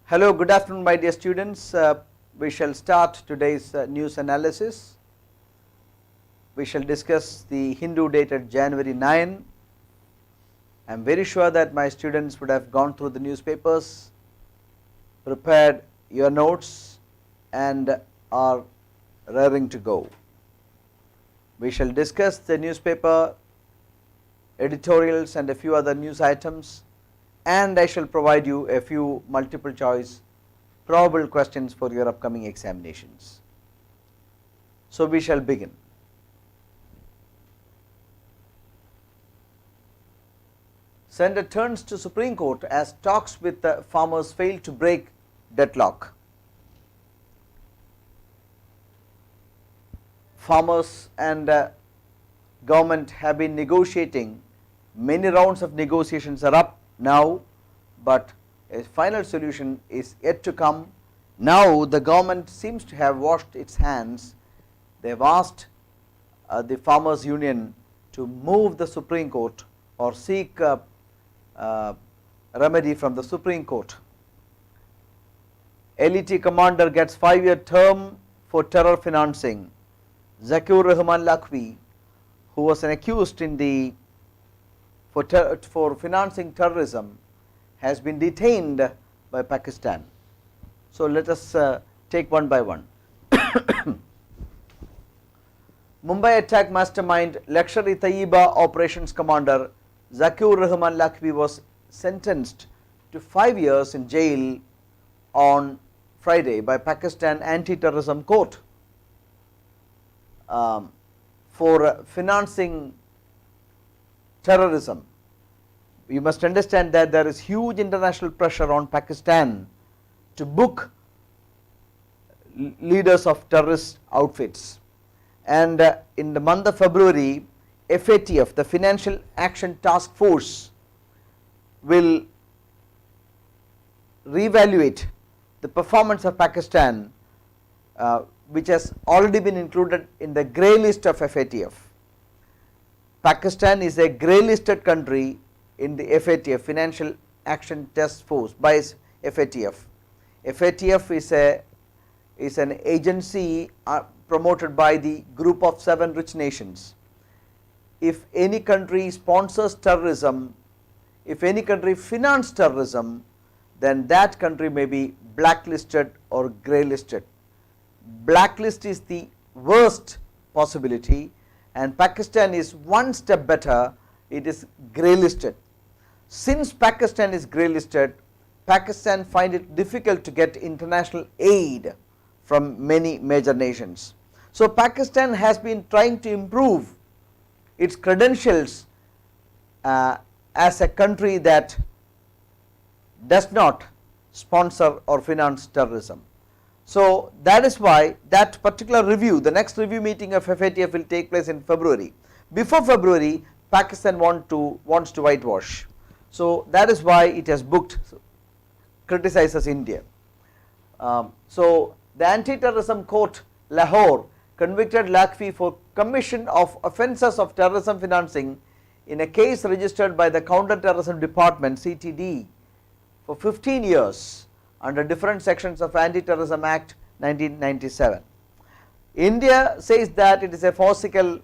Hello, good afternoon my dear students. We shall start today's news analysis. We shall discuss the Hindu dated January 9. I am very sure that my students would have gone through the newspapers, prepared your notes and are raring to go. We shall discuss the newspaper, editorials and a few other news items, and I shall provide you a few multiple choice probable questions for your upcoming examinations. So we shall begin. Centre turns to Supreme Court as talks with the farmers fail to break deadlock. Farmers and government have been negotiating. Many rounds of negotiations are up now, but a final solution is yet to come. Now the government seems to have washed its hands. They have asked the farmers union to move the Supreme Court or seek remedy from the Supreme Court. LET commander gets 5-year term for terror financing. Zakiur Rahman Lakhvi, who was an accused in the for financing terrorism, has been detained by Pakistan. So let us take one by one. Mumbai attack mastermind Lashkar-e-Taiba operations commander Zakiur Rahman Lakhvi was sentenced to 5 years in jail on Friday by Pakistan anti-terrorism court for financing terrorism. You must understand that there is huge international pressure on Pakistan to book leaders of terrorist outfits, and in the month of February, FATF, the Financial Action Task Force, will reevaluate the performance of Pakistan, which has already been included in the grey list of FATF. Pakistan is a grey listed country in the FATF, Financial Action Task Force, by FATF. FATF is an agency promoted by the group of 7 rich nations. If any country sponsors terrorism, if any country finances terrorism, then that country may be blacklisted or grey listed. Blacklist is the worst possibility, and Pakistan is one step better, it is grey listed. Since Pakistan is grey listed, Pakistan finds it difficult to get international aid from many major nations. So Pakistan has been trying to improve its credentials as a country that does not sponsor or finance terrorism. So that is why that particular review, the next review meeting of FATF will take place in February. Before February, Pakistan wants to whitewash. So that is why it has booked, criticizes India. So the anti-terrorism court Lahore convicted Lakhvi for commission of offences of terrorism financing in a case registered by the Counter-Terrorism Department CTD for 15 years under different sections of Anti-Terrorism Act 1997. India says that it is a forcible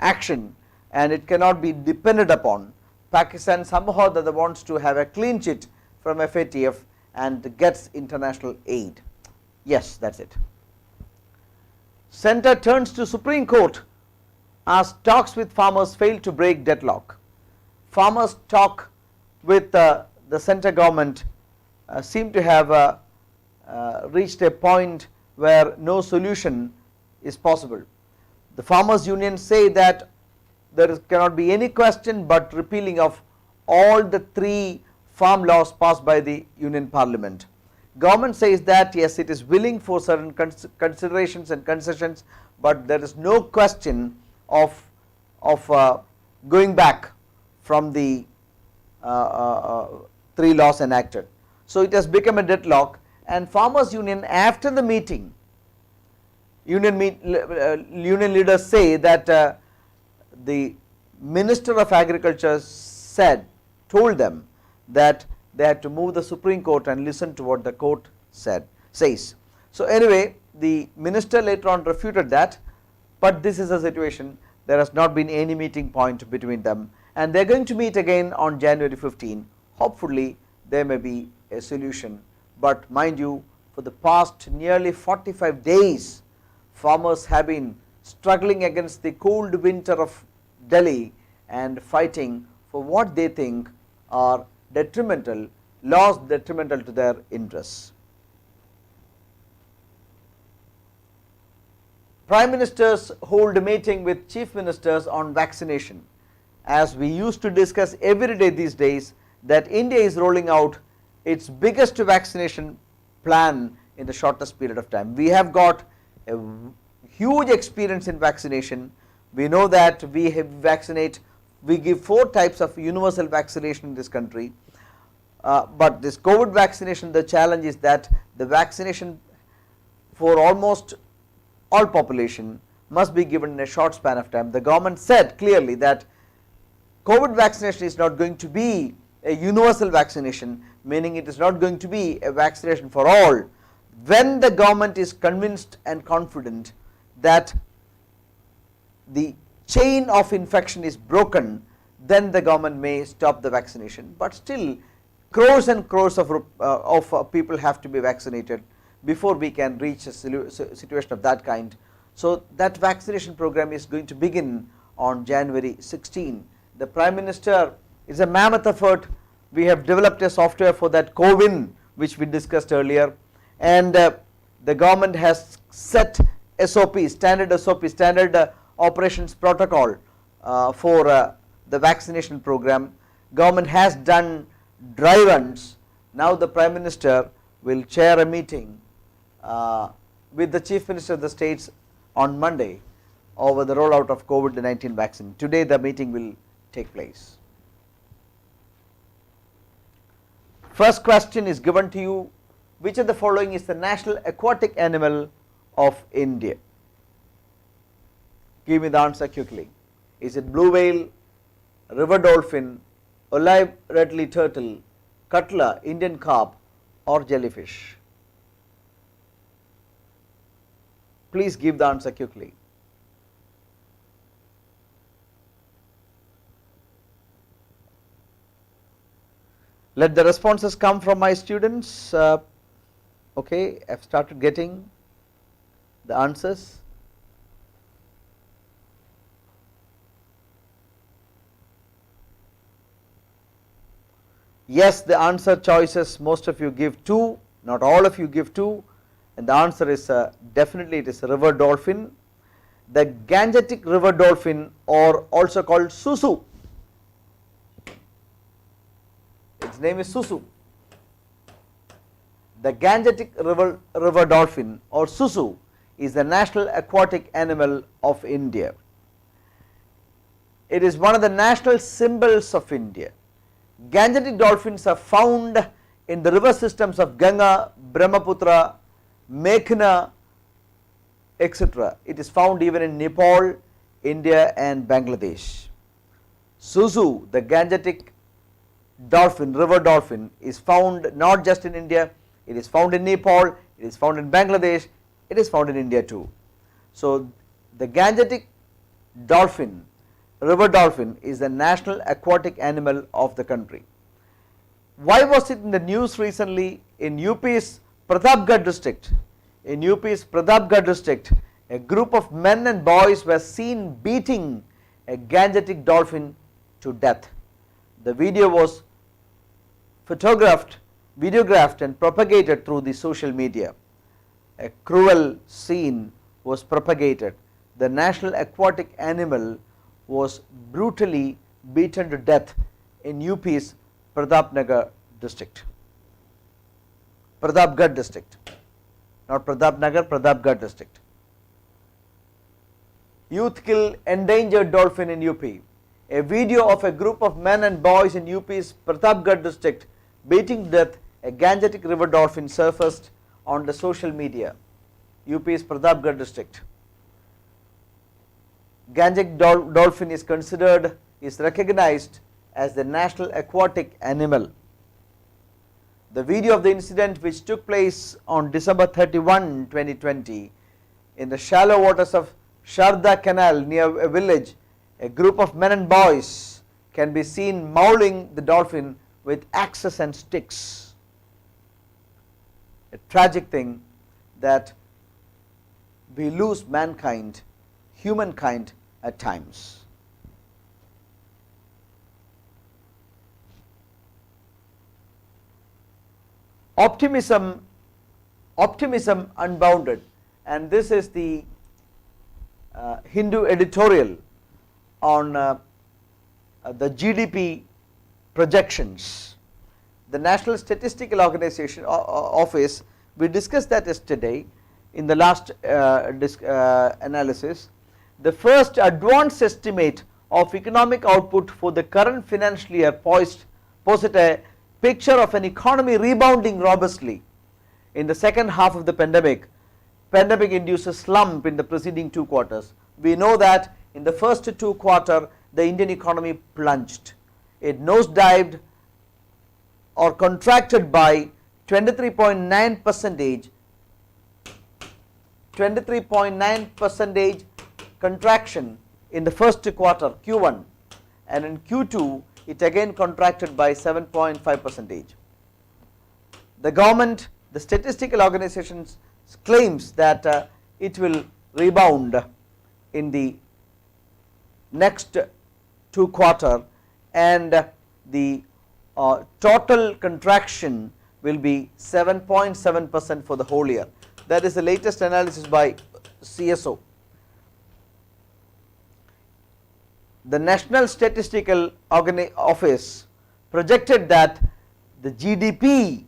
action and it cannot be depended upon. Pakistan somehow that wants to have a clean sheet from FATF and gets international aid. Yes, that is it. Centre turns to Supreme Court as talks with farmers fail to break deadlock. Farmers talk with the centre government seem to have reached a point where no solution is possible. The farmers union say that there cannot be any question but repealing of all the 3 farm laws passed by the union parliament. Government says that yes, it is willing for certain considerations and concessions, but there is no question of going back from the 3 laws enacted. So it has become a deadlock, and farmers union after the meeting, union leaders say that the Minister of Agriculture told them that they had to move the Supreme Court and listen to what the court says. So anyway, the minister later on refuted that, but this is a situation, there has not been any meeting point between them, and they are going to meet again on January 15. Hopefully there may be a solution, but mind you, for the past nearly 45 days farmers have been struggling against the cold winter of Delhi and fighting for what they think are detrimental laws, detrimental to their interests. Prime Ministers hold a meeting with Chief Ministers on vaccination. As we used to discuss every day these days, that India is rolling out its biggest vaccination plan in the shortest period of time. We have got a huge experience in vaccination. We know that we give 4 types of universal vaccination in this country, but this COVID vaccination, the challenge is that the vaccination for almost all population must be given in a short span of time. The government said clearly that COVID vaccination is not going to be a universal vaccination, meaning it is not going to be a vaccination for all. When the government is convinced and confident that the chain of infection is broken, then the government may stop the vaccination, but still crores and crores of people have to be vaccinated before we can reach a situation of that kind. So that vaccination program is going to begin on January 16. The Prime Minister is a mammoth effort. We have developed a software for that CoWIN, which we discussed earlier, and the government has set SOP, standard operations protocol for the vaccination program. Government has done dry runs. Now the Prime Minister will chair a meeting with the Chief Minister of the states on Monday over the rollout of COVID-19 vaccine. Today the meeting will take place. First question is given to you: which of the following is the national aquatic animal of India? Give me the answer quickly. Is it blue whale, river dolphin, olive redley turtle, cutla, Indian carp, or jellyfish? Please give the answer quickly. Let the responses come from my students. Okay, I have started getting the answers. Yes, the answer choices, most of you give 2, not all of you give 2, and the answer is definitely it is river dolphin. The Gangetic river dolphin, or also called Susu, its name is Susu. The Gangetic river dolphin, or Susu, is the national aquatic animal of India. It is one of the national symbols of India. Gangetic dolphins are found in the river systems of Ganga, Brahmaputra, Meghna, etc. It is found even in Nepal, India and Bangladesh. Susu, the Gangetic dolphin, river dolphin, is found not just in India, it is found in Nepal, it is found in Bangladesh, it is found in India too. So the Gangetic dolphin, river dolphin, is the national aquatic animal of the country. Why was it in the news recently? In UP's Pratapgarh district, a group of men and boys were seen beating a Gangetic dolphin to death. The video was videographed and propagated through the social media. A cruel scene was propagated. The national aquatic animal was brutally beaten to death in UP's Pratapgarh district, not Pratapnagar, Pratapgarh district. Youth kill endangered dolphin in UP. A video of a group of men and boys in UP's Pratapgarh district beating to death a Gangetic river dolphin surfaced on the social media. UP's Pratapgarh district. Gangetic dolphin is recognized as the national aquatic animal The video of the incident, which took place on December 31, 2020 in the shallow waters of Sharda Canal near a village, a group of men and boys can be seen mauling the dolphin with axes and sticks. A tragic thing that we lose mankind, humankind at times. Optimism unbounded, and this is the Hindu editorial on the GDP projections. The National Statistical Organization Office, we discussed that yesterday in the last analysis. The first advanced estimate of economic output for the current financial year posed a picture of an economy rebounding robustly in the second half of the pandemic. Pandemic induced a slump in the preceding 2 quarters. We know that in the first 2 quarters the Indian economy plunged. It nosedived or contracted by 23.9%, 23.9% contraction in the first quarter Q1, and in Q2 it again contracted by 7.5%. The government, the statistical organizations claims that it will rebound in the next 2 quarters, and the total contraction will be 7.7% for the whole year. That is the latest analysis by CSO. The National Statistical Office projected that the GDP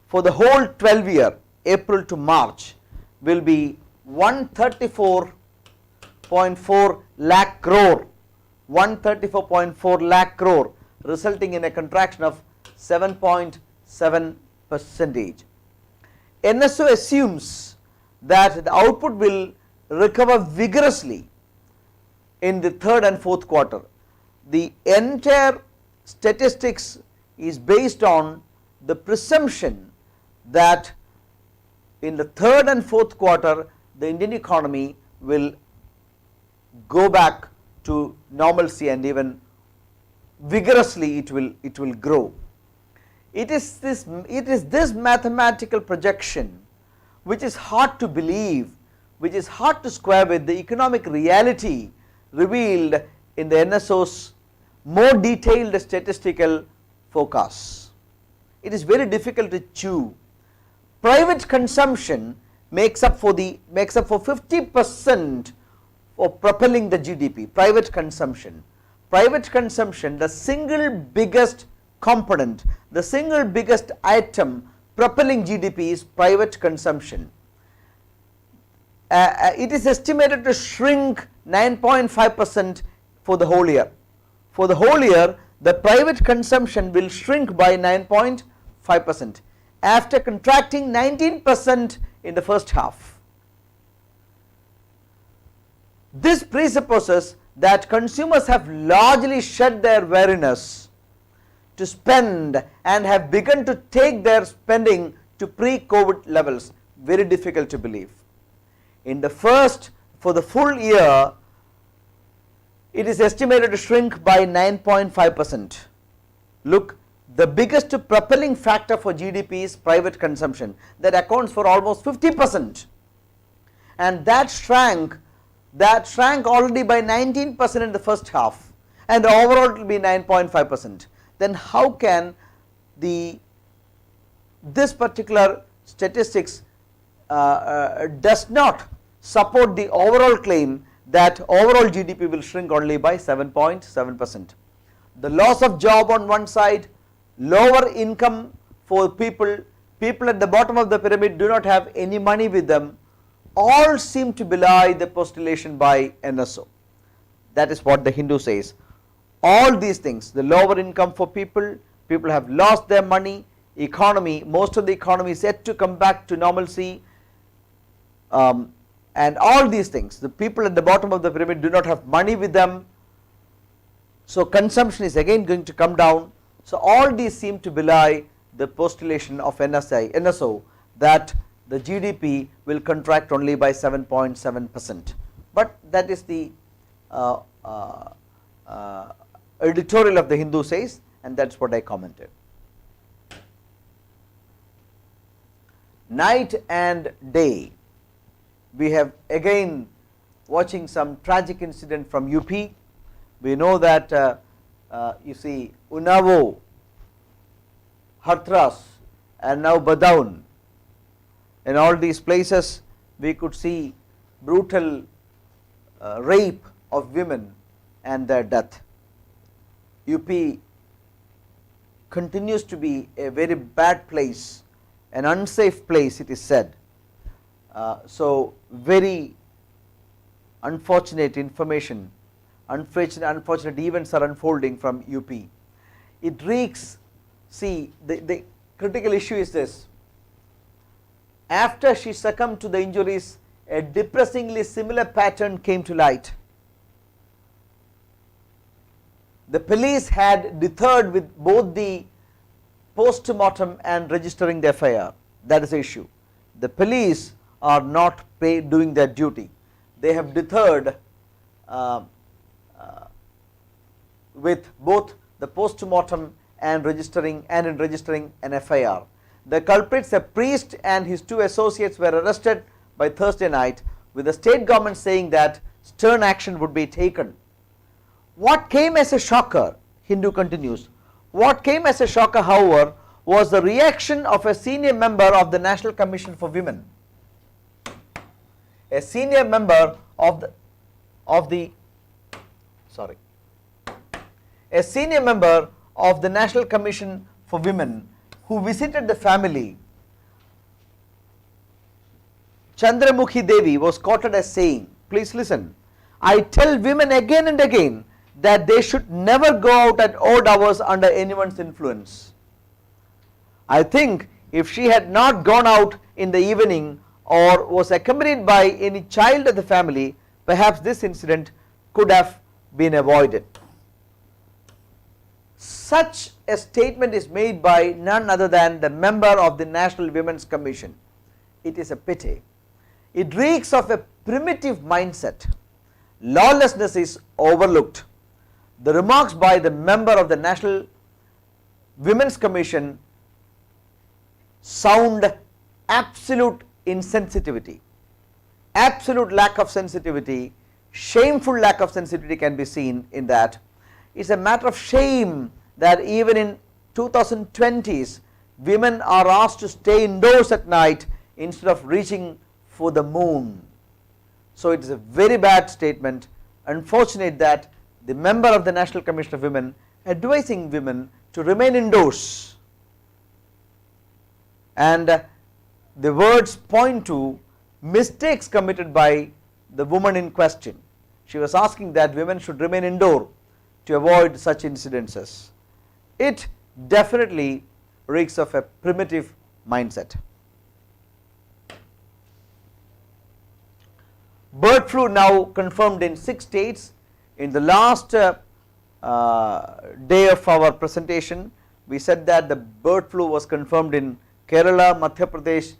for the whole 12 year, April to March, will be 134.4 lakh crore, 134.4 lakh crore, resulting in a contraction of 7.7%. NSO assumes that the output will recover vigorously in the third and fourth quarter. The entire statistics is based on the presumption that in the third and fourth quarter the Indian economy will go back to normalcy, and even vigorously it will grow. It is this mathematical projection which is hard to believe, which is hard to square with the economic reality revealed in the NSO's more detailed statistical forecasts. It is very difficult to chew. Private consumption makes up for 50% of propelling the GDP. Private consumption, the single biggest component, the single biggest item propelling GDP is private consumption. It is estimated to shrink 9.5% for the whole year. For the whole year, the private consumption will shrink by 9.5% after contracting 19% in the first half. This presupposes that consumers have largely shed their wariness to spend and have begun to take their spending to pre-COVID levels. Very difficult to believe. For the full year, it is estimated to shrink by 9.5%. Look, the biggest propelling factor for GDP is private consumption. That accounts for almost 50%, and that shrank already by 19% in the first half, and overall it will be 9.5%. Then how can this particular statistics does not support the overall claim that overall GDP will shrink only by 7.7%. The loss of job on one side, lower income for people at the bottom of the pyramid do not have any money with them, all seem to belie the postulation by NSO. That is what the Hindu says. All these things, the lower income for people have lost their money, most of the economy is yet to come back to normalcy, and all these things, the people at the bottom of the pyramid do not have money with them, so consumption is again going to come down. So all these seem to belie the postulation of NSO that the GDP will contract only by 7.7%, but that is the editorial of the Hindu says, and that is what I commented. Night and day, we have again watching some tragic incident from UP. We know that you see Unnao, Hathras and now Badaun, in all these places we could see brutal rape of women and their death. UP continues to be a very bad place, an unsafe place, it is said. So very unfortunate information, unfortunate events are unfolding from UP. It reeks, see the critical issue is this: after she succumbed to the injuries, a depressingly similar pattern came to light. The police had deterred with both the post-mortem and registering the FIR. That is the issue. The police are not doing their duty. They have deterred with both the post-mortem and registering an FIR. The culprits, a priest and his 2 associates, were arrested by Thursday night, with the state government saying that stern action would be taken. What came as a shocker, Hindu continues, what came as a shocker, however, was the reaction of a senior member of the National Commission for Women. A senior member of the National Commission for Women who visited the family, Chandramukhi Devi, was quoted as saying, please listen, "I tell women again and again that they should never go out at odd hours under anyone's influence. I think if she had not gone out in the evening or was accompanied by any child of the family, perhaps this incident could have been avoided." Such a statement is made by none other than the member of the National Women's Commission. It is a pity. It reeks of a primitive mindset. Lawlessness is overlooked. The remarks by the member of the National Women's Commission sound absolute insensitivity, absolute lack of sensitivity, shameful lack of sensitivity can be seen in that. It's a matter of shame that even in 2020s, women are asked to stay indoors at night instead of reaching for the moon. So it is a very bad statement. Unfortunate that the member of the National Commission of Women advising women to remain indoors, and the words point to mistakes committed by the woman in question. She was asking that women should remain indoor to avoid such incidences. It definitely reeks of a primitive mindset. Bird flu now confirmed in 6 states. In the last day of our presentation, we said that the bird flu was confirmed in Kerala, Madhya Pradesh,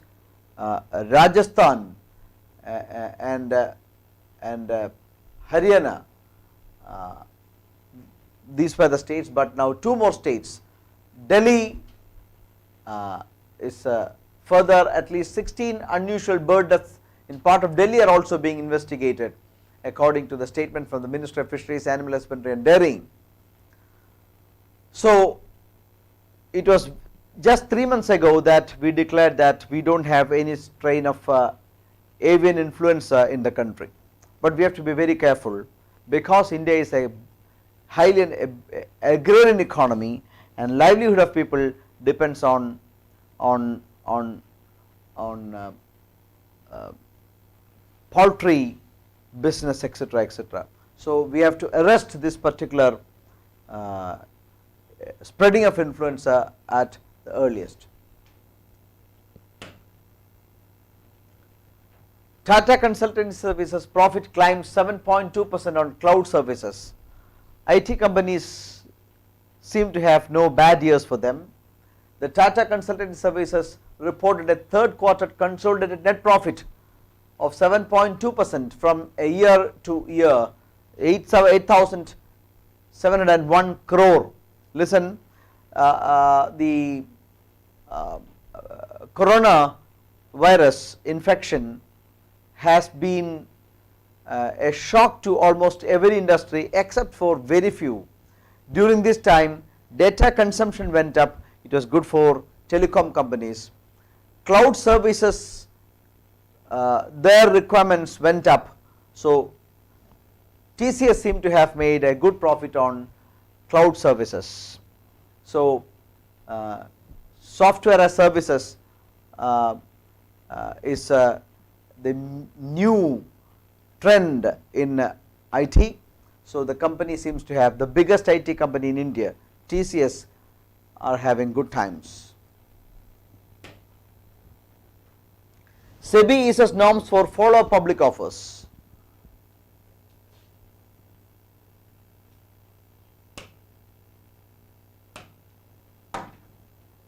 Rajasthan and Haryana. These were the states, but now 2 more states. Delhi is further, at least 16 unusual bird deaths in part of Delhi are also being investigated, according to the statement from the Ministry of Fisheries, Animal Husbandry and Dairying. So it was just 3 months ago that we declared that we don't have any strain of avian influenza in the country, but we have to be very careful because India is a highly agrarian economy and livelihood of people depends on poultry business, etc., etc. So we have to arrest this particular spreading of influenza at the earliest. Tata Consultancy Services profit climbed 7.2% on cloud services. IT companies seem to have no bad years for them. the Tata Consultancy Services reported a third quarter consolidated net profit of 7.2% from a year to year, 8,701 crore. Listen, the coronavirus infection has been a shock to almost every industry except for very few. During this time, data consumption went up. It was good for telecom companies. Cloud services, their requirements went up. So TCS seemed to have made a good profit on cloud services. So software as services is the new trend in IT. So the company seems to have, the biggest IT company in India, TCS, are having good times. Sebi issues norms for follow public offers.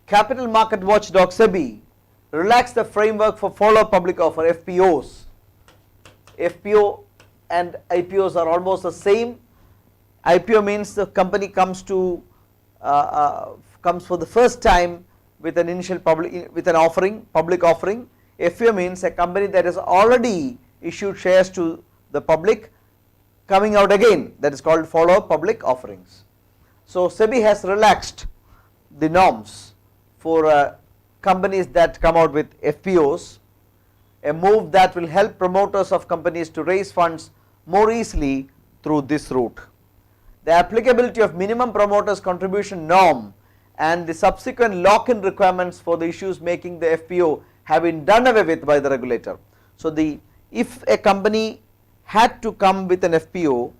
Capital market watchdog Sebi relaxed the framework for follow public offer, FPOs. FPO and IPOs are almost the same. IPO means the company comes for the first time with an initial public offering. FPO means a company that has already issued shares to the public coming out again, that is called follow public offerings. So Sebi has relaxed the norms for companies that come out with FPOs, a move that will help promoters of companies to raise funds more easily through this route. The applicability of minimum promoters contribution norm and the subsequent lock-in requirements for the issues making the FPO have been done away with by the regulator. So if a company had to come with an FPO,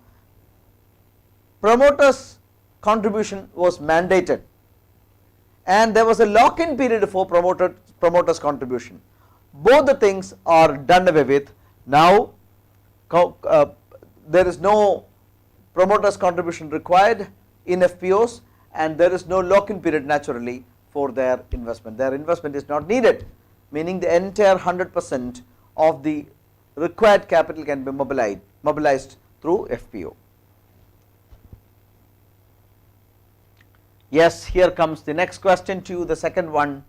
promoters contribution was mandated and there was a lock-in period for promoters contribution. Both the things are done away with. Now there is no promoters contribution required in FPOs and there is no lock-in period naturally for their investment. Their investment is not needed, meaning the entire 100% of the required capital can be mobilized through FPO. Yes, here comes the next question to you, the second one.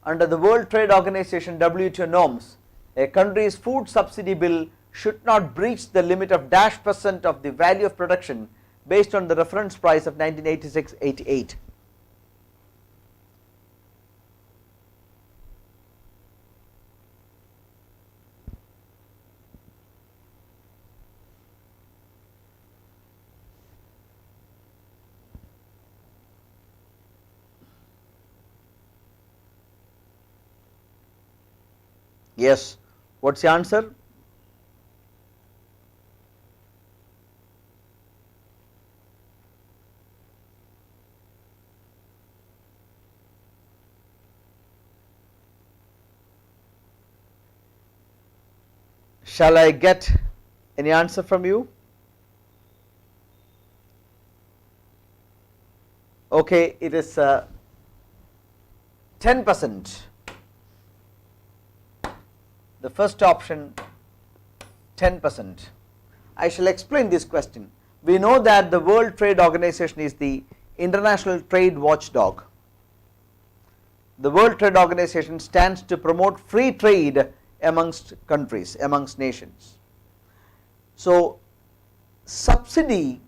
Under the World Trade Organization WTO norms, a country's food subsidy bill should not breach the limit of -% of the value of production based on the reference price of 1986-88. Yes, what's the answer? Shall I get any answer from you? Okay, it is 10%. The first option, 10%. I shall explain this question. We know that the World Trade Organization is the international trade watchdog. The World Trade Organization stands to promote free trade amongst countries, amongst nations. So subsidy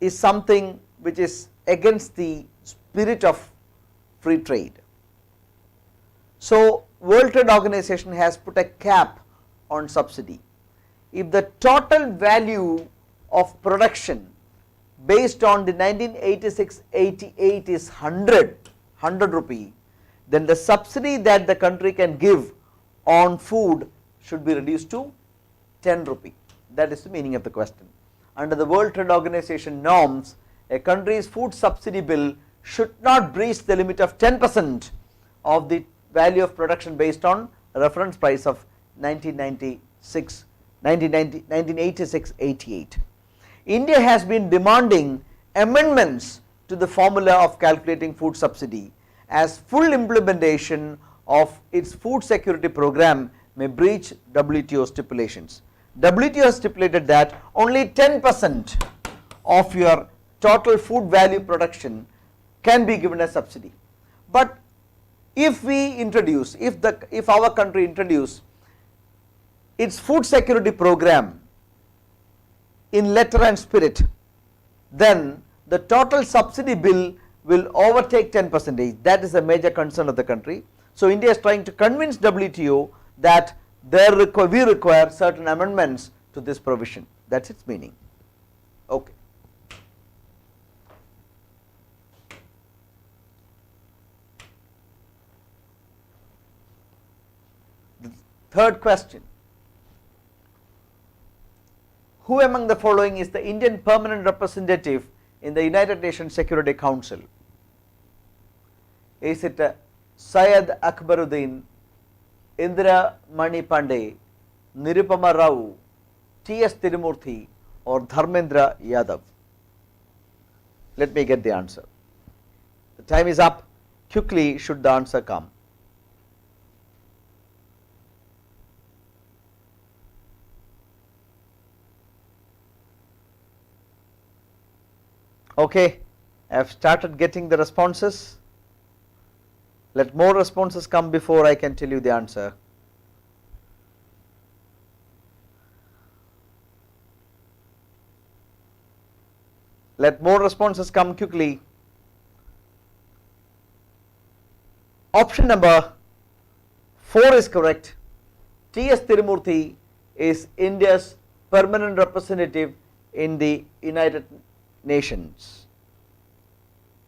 is something which is against the spirit of free trade. So World Trade Organization has put a cap on subsidy. If the total value of production based on the 1986-88 is 100 rupee, then the subsidy that the country can give on food should be reduced to 10 rupee. That is the meaning of the question. Under the World Trade Organization norms, a country's food subsidy bill should not breach the limit of 10% of the value of production based on reference price of 1986-88. India has been demanding amendments to the formula of calculating food subsidy, as full implementation of its food security program may breach WTO stipulations. WTO has stipulated that only 10% of your total food value production can be given as subsidy. But if we introduce, if our country introduce its food security program in letter and spirit, then the total subsidy bill will overtake 10%. That is a major concern of the country. So India is trying to convince WTO that we require certain amendments to this provision. That is its meaning. Okay. The third question: who among the following is the Indian permanent representative in the United Nations Security Council? Is it Syed Akbaruddin, Indira Mani Pandey, Nirupama Rao, T.S. Tirumurthy, or Dharmendra Yadav? Let me get the answer. The time is up. Quickly should the answer come. Okay, I have started getting the responses. Let more responses come before I can tell you the answer. Let more responses come quickly. Option number 4 is correct. T.S. Tirumurthy is India's permanent representative in the United Nations.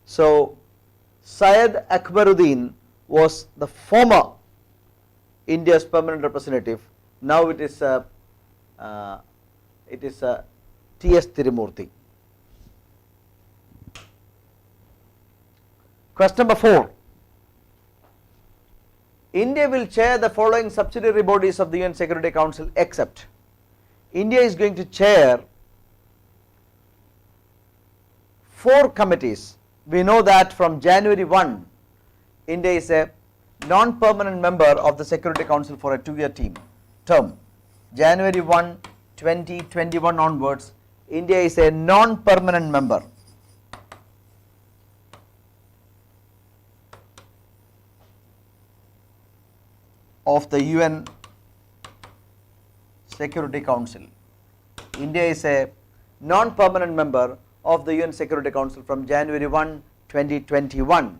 So Syed Akbaruddin was the former India's permanent representative. Now it is T.S. Tirumurthy. Question number 4. India will chair the following subsidiary bodies of the UN Security Council except. India is going to chair 4 committees. We know that from January 1, India is a non-permanent member of the Security Council for a 2-year term. January 1, 2021 onwards, India is a non-permanent member. Of the UN Security Council. India is a non-permanent member of the UN Security Council from January 1, 2021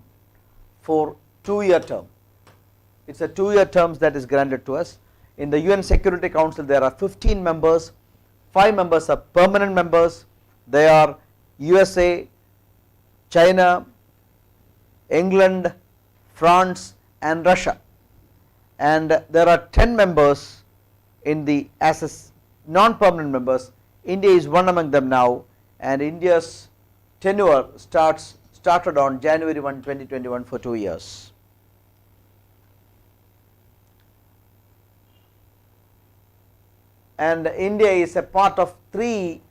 for 2-year term. It is a 2-year term that is granted to us. In the UN Security Council there are 15 members, 5 members are permanent members. They are USA, China, England, France and Russia. And there are 10 members in the as non-permanent members. India is one among them now, and India's tenure started on January 1, 2021 for 2 years. And India is a part of 3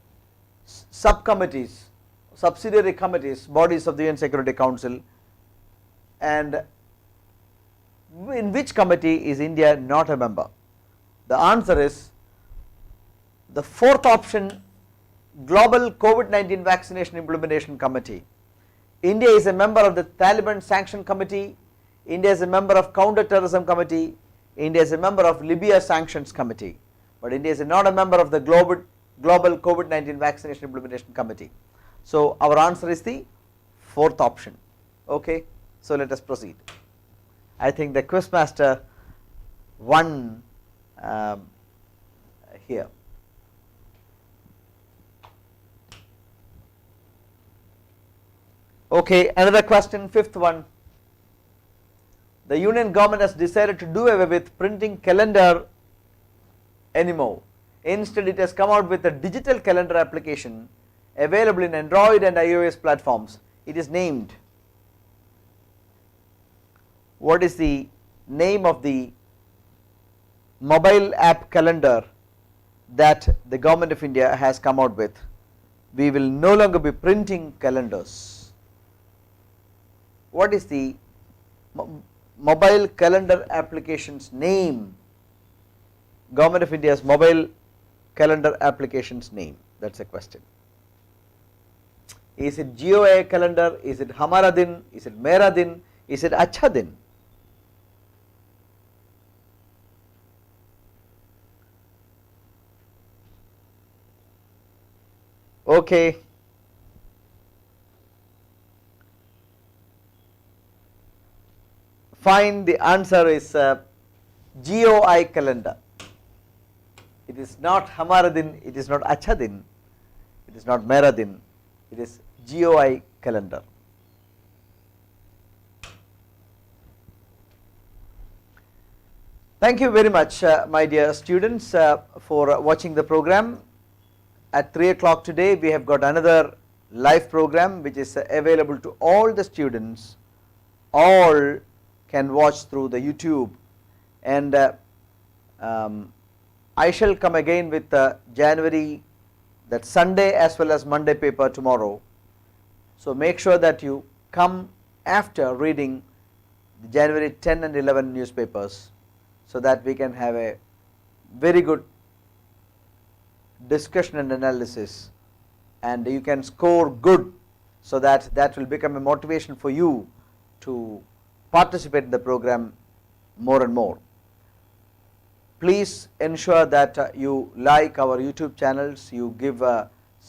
subcommittees, subsidiary committees, bodies of the UN Security Council. And in which committee is India not a member? The answer is the 4th option, Global COVID-19 Vaccination Implementation Committee. India is a member of the Taliban Sanction Committee. India is a member of Counter-Terrorism Committee. India is a member of Libya Sanctions Committee. But India is not a member of the Global COVID-19 Vaccination Implementation Committee. So our answer is the 4th option. Okay, so let us proceed. I think the quizmaster won here. Okay, another question, 5th one. The union government has decided to do away with printing calendar anymore. Instead, it has come out with a digital calendar application available in Android and iOS platforms. It is named. What is the name of the mobile app calendar that the government of India has come out with? We will no longer be printing calendars. what is the mobile calendar application's name? Government of India's mobile calendar application's name, that is a question. Is it GOA calendar, is it Hamara Din, is it Mera Din, is it Acha Din? Okay. Fine, the answer is GOI calendar. It is not Hamara Din, it is not Acha Din, it is not Mera Din, it is GOI calendar. Thank you very much, my dear students, for watching the program. At 3 o'clock today, we have got another live program which is available to all the students. All can watch through the YouTube, and I shall come again with January, that Sunday as well as Monday paper tomorrow. So make sure that you come after reading the January 10 and 11 newspapers, so that we can have a very good discussion and analysis, and you can score good, so that will become a motivation for you to participate in the program more and more. Please ensure that you like our YouTube channels, you give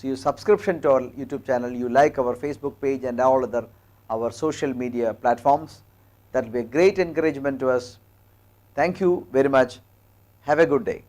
you subscription to our YouTube channel, you like our Facebook page and all other our social media platforms. That will be a great encouragement to us. Thank you very much. Have a good day.